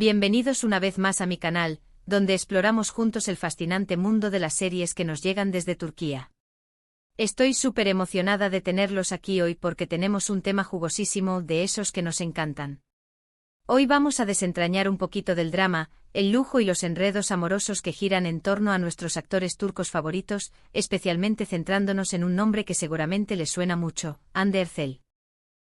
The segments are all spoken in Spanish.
Bienvenidos una vez más a mi canal, donde exploramos juntos el fascinante mundo de las series que nos llegan desde Turquía. Estoy súper emocionada de tenerlos aquí hoy porque tenemos un tema jugosísimo de esos que nos encantan. Hoy vamos a desentrañar un poquito del drama, el lujo y los enredos amorosos que giran en torno a nuestros actores turcos favoritos, especialmente centrándonos en un nombre que seguramente les suena mucho, Hande Erçel.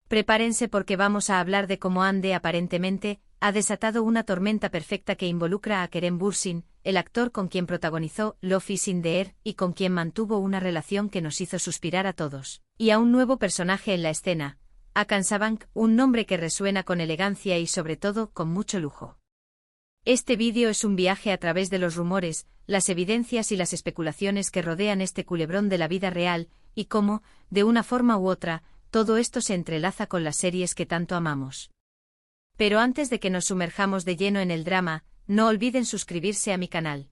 Prepárense porque vamos a hablar de cómo Hande aparentemente ha desatado una tormenta perfecta que involucra a Kerem Bürsin, el actor con quien protagonizó Love is in the Air y con quien mantuvo una relación que nos hizo suspirar a todos, y a un nuevo personaje en la escena, Hakan Sabank, un nombre que resuena con elegancia y sobre todo con mucho lujo. Este vídeo es un viaje a través de los rumores, las evidencias y las especulaciones que rodean este culebrón de la vida real, y cómo, de una forma u otra, todo esto se entrelaza con las series que tanto amamos. Pero antes de que nos sumerjamos de lleno en el drama, no olviden suscribirse a mi canal.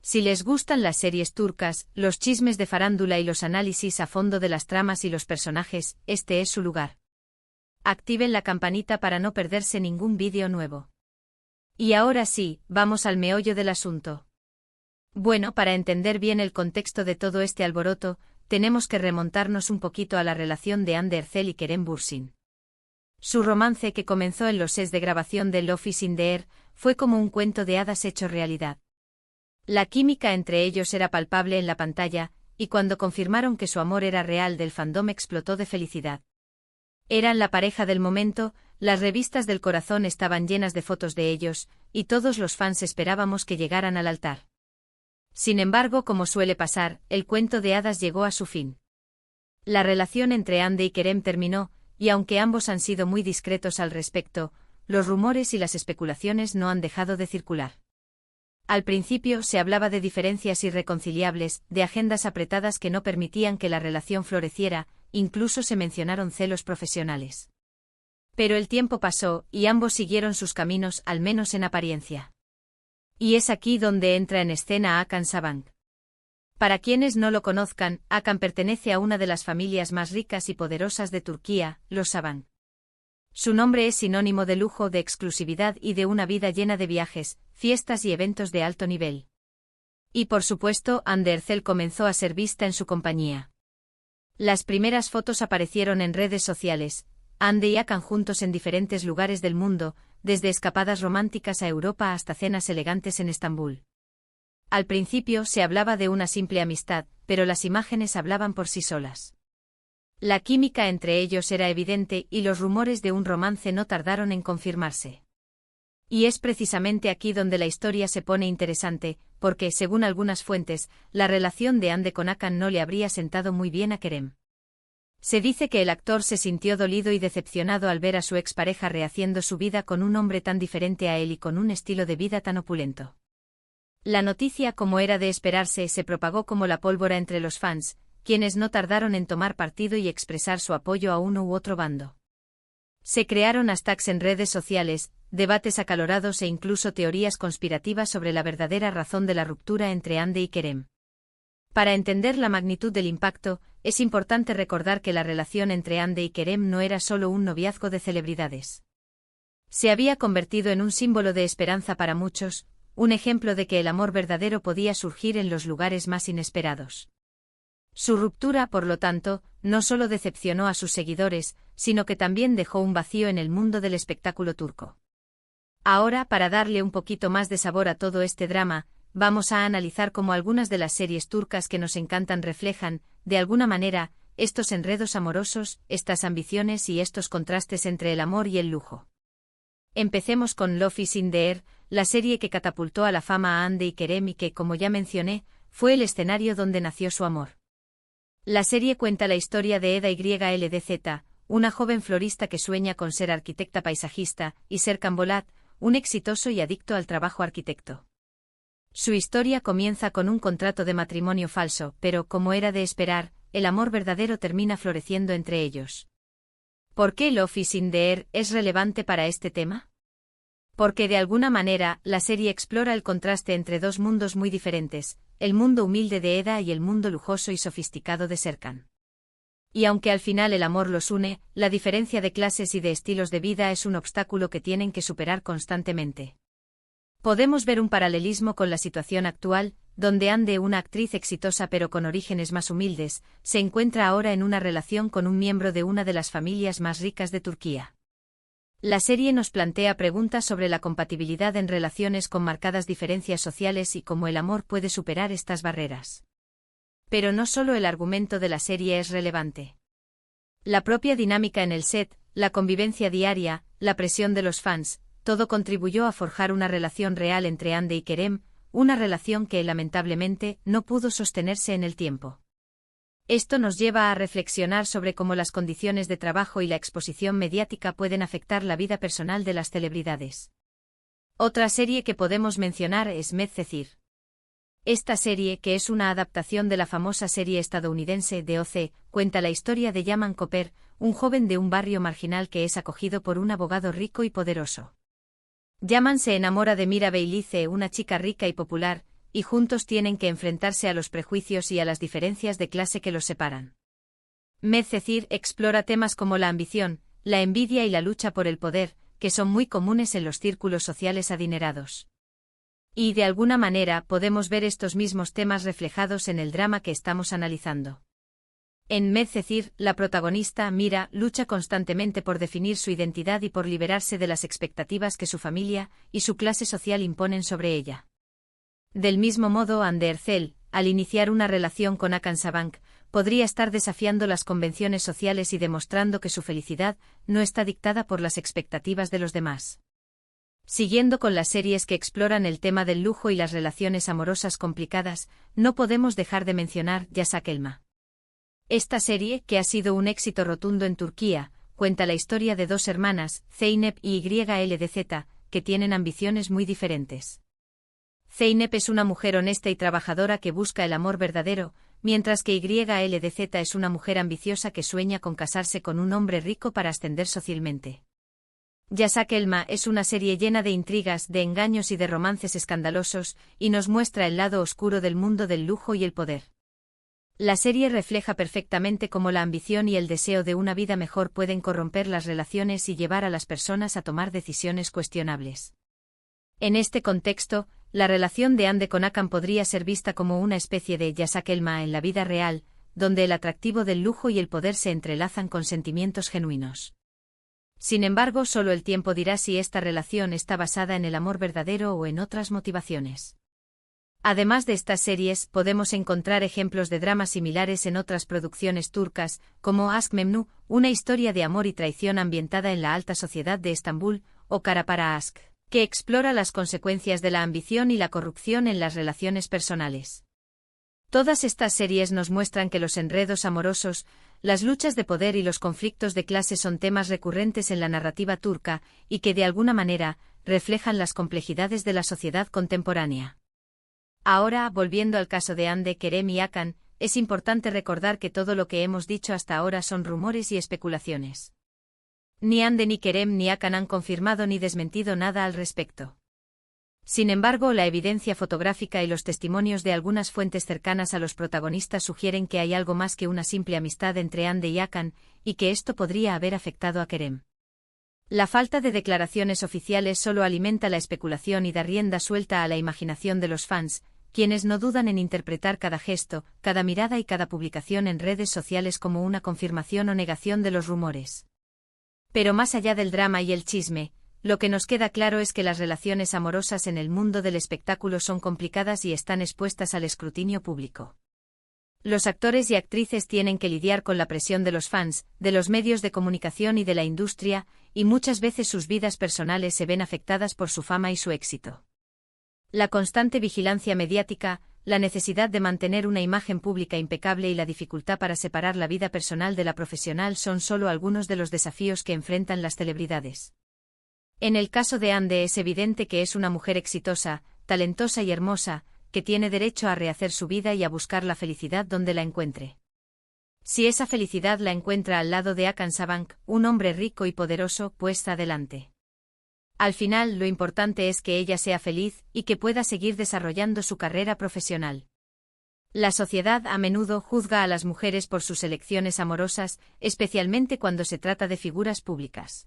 Si les gustan las series turcas, los chismes de farándula y los análisis a fondo de las tramas y los personajes, este es su lugar. Activen la campanita para no perderse ningún vídeo nuevo. Y ahora sí, vamos al meollo del asunto. Bueno, para entender bien el contexto de todo este alboroto, tenemos que remontarnos un poquito a la relación de Hande Erçel y Kerem Bürsin. Su romance, que comenzó en los sets de grabación de Love is in the Air, fue como un cuento de hadas hecho realidad. La química entre ellos era palpable en la pantalla, y cuando confirmaron que su amor era real, del fandom explotó de felicidad. Eran la pareja del momento, las revistas del corazón estaban llenas de fotos de ellos, y todos los fans esperábamos que llegaran al altar. Sin embargo, como suele pasar, el cuento de hadas llegó a su fin. La relación entre Hande y Kerem terminó, y aunque ambos han sido muy discretos al respecto, los rumores y las especulaciones no han dejado de circular. Al principio se hablaba de diferencias irreconciliables, de agendas apretadas que no permitían que la relación floreciera, incluso se mencionaron celos profesionales. Pero el tiempo pasó, y ambos siguieron sus caminos, al menos en apariencia. Y es aquí donde entra en escena Hakan Sabank. Para quienes no lo conozcan, Hakan pertenece a una de las familias más ricas y poderosas de Turquía, los Sabank. Su nombre es sinónimo de lujo, de exclusividad y de una vida llena de viajes, fiestas y eventos de alto nivel. Y por supuesto, Hande Erçel comenzó a ser vista en su compañía. Las primeras fotos aparecieron en redes sociales, Hande y Hakan juntos en diferentes lugares del mundo, desde escapadas románticas a Europa hasta cenas elegantes en Estambul. Al principio se hablaba de una simple amistad, pero las imágenes hablaban por sí solas. La química entre ellos era evidente y los rumores de un romance no tardaron en confirmarse. Y es precisamente aquí donde la historia se pone interesante, porque, según algunas fuentes, la relación de Hande con Hakan no le habría sentado muy bien a Kerem. Se dice que el actor se sintió dolido y decepcionado al ver a su expareja rehaciendo su vida con un hombre tan diferente a él y con un estilo de vida tan opulento. La noticia, como era de esperarse, se propagó como la pólvora entre los fans, quienes no tardaron en tomar partido y expresar su apoyo a uno u otro bando. Se crearon hashtags en redes sociales, debates acalorados e incluso teorías conspirativas sobre la verdadera razón de la ruptura entre Hande y Kerem. Para entender la magnitud del impacto, es importante recordar que la relación entre Hande y Kerem no era solo un noviazgo de celebridades. Se había convertido en un símbolo de esperanza para muchos, un ejemplo de que el amor verdadero podía surgir en los lugares más inesperados. Su ruptura, por lo tanto, no solo decepcionó a sus seguidores, sino que también dejó un vacío en el mundo del espectáculo turco. Ahora, para darle un poquito más de sabor a todo este drama, vamos a analizar cómo algunas de las series turcas que nos encantan reflejan, de alguna manera, estos enredos amorosos, estas ambiciones y estos contrastes entre el amor y el lujo. Empecemos con Love is in the Air, la serie que catapultó a la fama a Hande y Kerem y que, como ya mencioné, fue el escenario donde nació su amor. La serie cuenta la historia de Eda YLDZ, una joven florista que sueña con ser arquitecta paisajista, y Serkan Bolat, un exitoso y adicto al trabajo arquitecto. Su historia comienza con un contrato de matrimonio falso, pero, como era de esperar, el amor verdadero termina floreciendo entre ellos. ¿Por qué Love is in the Air es relevante para este tema? Porque de alguna manera, la serie explora el contraste entre dos mundos muy diferentes, el mundo humilde de Eda y el mundo lujoso y sofisticado de Serkan. Y aunque al final el amor los une, la diferencia de clases y de estilos de vida es un obstáculo que tienen que superar constantemente. Podemos ver un paralelismo con la situación actual, donde Hande, una actriz exitosa pero con orígenes más humildes, se encuentra ahora en una relación con un miembro de una de las familias más ricas de Turquía. La serie nos plantea preguntas sobre la compatibilidad en relaciones con marcadas diferencias sociales y cómo el amor puede superar estas barreras. Pero no solo el argumento de la serie es relevante. La propia dinámica en el set, la convivencia diaria, la presión de los fans, todo contribuyó a forjar una relación real entre Hande y Kerem, una relación que lamentablemente no pudo sostenerse en el tiempo. Esto nos lleva a reflexionar sobre cómo las condiciones de trabajo y la exposición mediática pueden afectar la vida personal de las celebridades. Otra serie que podemos mencionar es Medcezir. Esta serie, que es una adaptación de la famosa serie estadounidense de OC, cuenta la historia de Yaman Koper, un joven de un barrio marginal que es acogido por un abogado rico y poderoso. Yaman se enamora de Mira Beylice, una chica rica y popular, y juntos tienen que enfrentarse a los prejuicios y a las diferencias de clase que los separan. Medcezir explora temas como la ambición, la envidia y la lucha por el poder, que son muy comunes en los círculos sociales adinerados. Y de alguna manera podemos ver estos mismos temas reflejados en el drama que estamos analizando. En Medcezir, la protagonista, Mira, lucha constantemente por definir su identidad y por liberarse de las expectativas que su familia y su clase social imponen sobre ella. Del mismo modo, Hande Erçel, al iniciar una relación con Hakan Sabank, podría estar desafiando las convenciones sociales y demostrando que su felicidad no está dictada por las expectativas de los demás. Siguiendo con las series que exploran el tema del lujo y las relaciones amorosas complicadas, no podemos dejar de mencionar Yasak Elma. Esta serie, que ha sido un éxito rotundo en Turquía, cuenta la historia de dos hermanas, Zeynep y YLDZ, que tienen ambiciones muy diferentes. Zeynep es una mujer honesta y trabajadora que busca el amor verdadero, mientras que YLDZ es una mujer ambiciosa que sueña con casarse con un hombre rico para ascender socialmente. Yasak Elma es una serie llena de intrigas, de engaños y de romances escandalosos, y nos muestra el lado oscuro del mundo del lujo y el poder. La serie refleja perfectamente cómo la ambición y el deseo de una vida mejor pueden corromper las relaciones y llevar a las personas a tomar decisiones cuestionables. En este contexto, la relación de Hande con Hakan podría ser vista como una especie de Yasak Elma en la vida real, donde el atractivo del lujo y el poder se entrelazan con sentimientos genuinos. Sin embargo, solo el tiempo dirá si esta relación está basada en el amor verdadero o en otras motivaciones. Además de estas series, podemos encontrar ejemplos de dramas similares en otras producciones turcas, como Aşk Memnu, una historia de amor y traición ambientada en la alta sociedad de Estambul, o Kara Para Aşk, que explora las consecuencias de la ambición y la corrupción en las relaciones personales. Todas estas series nos muestran que los enredos amorosos, las luchas de poder y los conflictos de clase son temas recurrentes en la narrativa turca, y que de alguna manera reflejan las complejidades de la sociedad contemporánea. Ahora, volviendo al caso de Hande, Kerem y Hakan, es importante recordar que todo lo que hemos dicho hasta ahora son rumores y especulaciones. Ni Hande ni Kerem ni Hakan han confirmado ni desmentido nada al respecto. Sin embargo, la evidencia fotográfica y los testimonios de algunas fuentes cercanas a los protagonistas sugieren que hay algo más que una simple amistad entre Hande y Hakan, y que esto podría haber afectado a Kerem. La falta de declaraciones oficiales solo alimenta la especulación y da rienda suelta a la imaginación de los fans, quienes no dudan en interpretar cada gesto, cada mirada y cada publicación en redes sociales como una confirmación o negación de los rumores. Pero más allá del drama y el chisme, lo que nos queda claro es que las relaciones amorosas en el mundo del espectáculo son complicadas y están expuestas al escrutinio público. Los actores y actrices tienen que lidiar con la presión de los fans, de los medios de comunicación y de la industria, y muchas veces sus vidas personales se ven afectadas por su fama y su éxito. La constante vigilancia mediática, la necesidad de mantener una imagen pública impecable y la dificultad para separar la vida personal de la profesional son solo algunos de los desafíos que enfrentan las celebridades. En el caso de Hande es evidente que es una mujer exitosa, talentosa y hermosa, que tiene derecho a rehacer su vida y a buscar la felicidad donde la encuentre. Si esa felicidad la encuentra al lado de Hakan Sabank, un hombre rico y poderoso, pues adelante. Al final, lo importante es que ella sea feliz y que pueda seguir desarrollando su carrera profesional. La sociedad a menudo juzga a las mujeres por sus elecciones amorosas, especialmente cuando se trata de figuras públicas.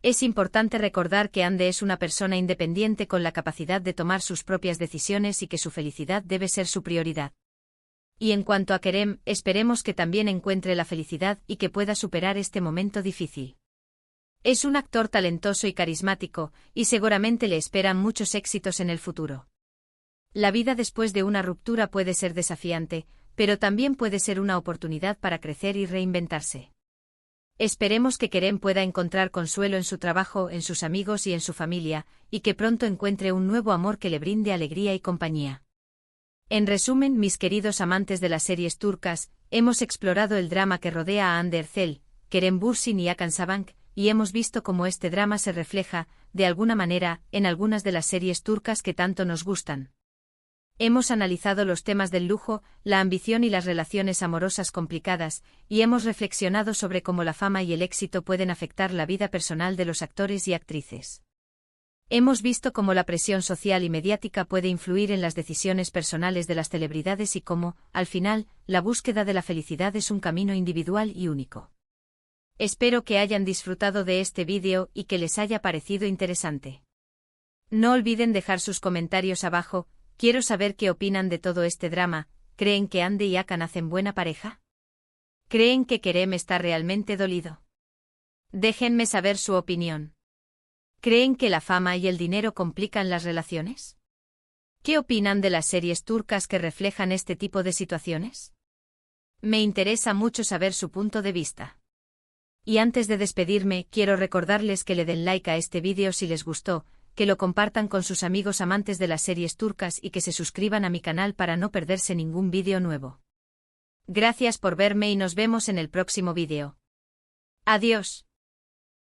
Es importante recordar que Ande es una persona independiente con la capacidad de tomar sus propias decisiones y que su felicidad debe ser su prioridad. Y en cuanto a Kerem, esperemos que también encuentre la felicidad y que pueda superar este momento difícil. Es un actor talentoso y carismático, y seguramente le esperan muchos éxitos en el futuro. La vida después de una ruptura puede ser desafiante, pero también puede ser una oportunidad para crecer y reinventarse. Esperemos que Kerem pueda encontrar consuelo en su trabajo, en sus amigos y en su familia, y que pronto encuentre un nuevo amor que le brinde alegría y compañía. En resumen, mis queridos amantes de las series turcas, hemos explorado el drama que rodea a Hande Erçel, Kerem Bürsin y Hakan Sabancı, y hemos visto cómo este drama se refleja, de alguna manera, en algunas de las series turcas que tanto nos gustan. Hemos analizado los temas del lujo, la ambición y las relaciones amorosas complicadas, y hemos reflexionado sobre cómo la fama y el éxito pueden afectar la vida personal de los actores y actrices. Hemos visto cómo la presión social y mediática puede influir en las decisiones personales de las celebridades y cómo, al final, la búsqueda de la felicidad es un camino individual y único. Espero que hayan disfrutado de este vídeo y que les haya parecido interesante. No olviden dejar sus comentarios abajo. Quiero saber qué opinan de todo este drama. ¿Creen que Hande y Hakan hacen buena pareja? ¿Creen que Kerem está realmente dolido? Déjenme saber su opinión. ¿Creen que la fama y el dinero complican las relaciones? ¿Qué opinan de las series turcas que reflejan este tipo de situaciones? Me interesa mucho saber su punto de vista. Y antes de despedirme, quiero recordarles que le den like a este vídeo si les gustó, que lo compartan con sus amigos amantes de las series turcas y que se suscriban a mi canal para no perderse ningún vídeo nuevo. Gracias por verme y nos vemos en el próximo vídeo. Adiós.